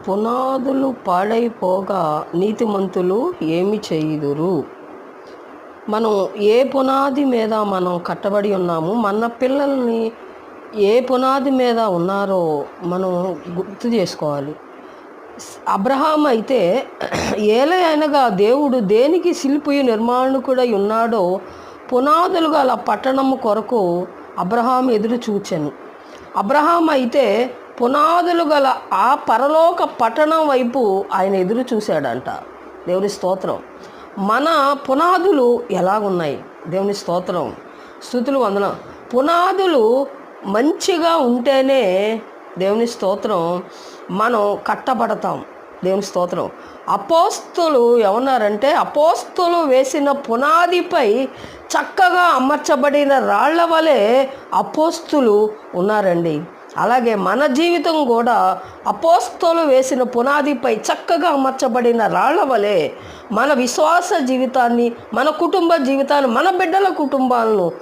పునాదులు పాడైపోగా నీతిమంతులు ఏమి చేయుదురు? మనం ఏ పునాది మీద మనం కట్టబడి ఉన్నాము, మన పిల్లల్ని ఏ పునాది మీద ఉన్నారో మనం గుర్తు చేసుకోవాలి. అబ్రహాం అయితే ఏలయనగా దేవుడు దేనికి శిల్పియు నిర్మాణకుడై ఉన్నాడో పునాదులు గల పట్టణము కొరకు అబ్రహాం ఎదురు చూచెను. అబ్రహాం అయితే పునాదులు గల ఆ పరలోక పట్టణం వైపు ఆయన ఎదురు చూశాడంట. దేవుని స్తోత్రం. మన పునాదులు ఎలాగున్నాయి? దేవుని స్తోత్రం, స్తుతులు, వందనం. పునాదులు మంచిగా ఉంటేనే దేవుని స్తోత్రం మనం కట్టబడతాం. దేవుని స్తోత్రం. అపోస్తులు ఏమన్నారంటే, అపోస్తులు వేసిన పునాదిపై చక్కగా అమర్చబడిన రాళ్ల వలె అపోస్తులు ఉన్నారండి. అలాగే మన జీవితం కూడా అపోస్తులు వేసిన పునాదిపై చక్కగా అమర్చబడిన రాళ్ల వలె మన విశ్వాస జీవితాన్ని, మన కుటుంబ జీవితాన్ని, మన బిడ్డల కుటుంబాలను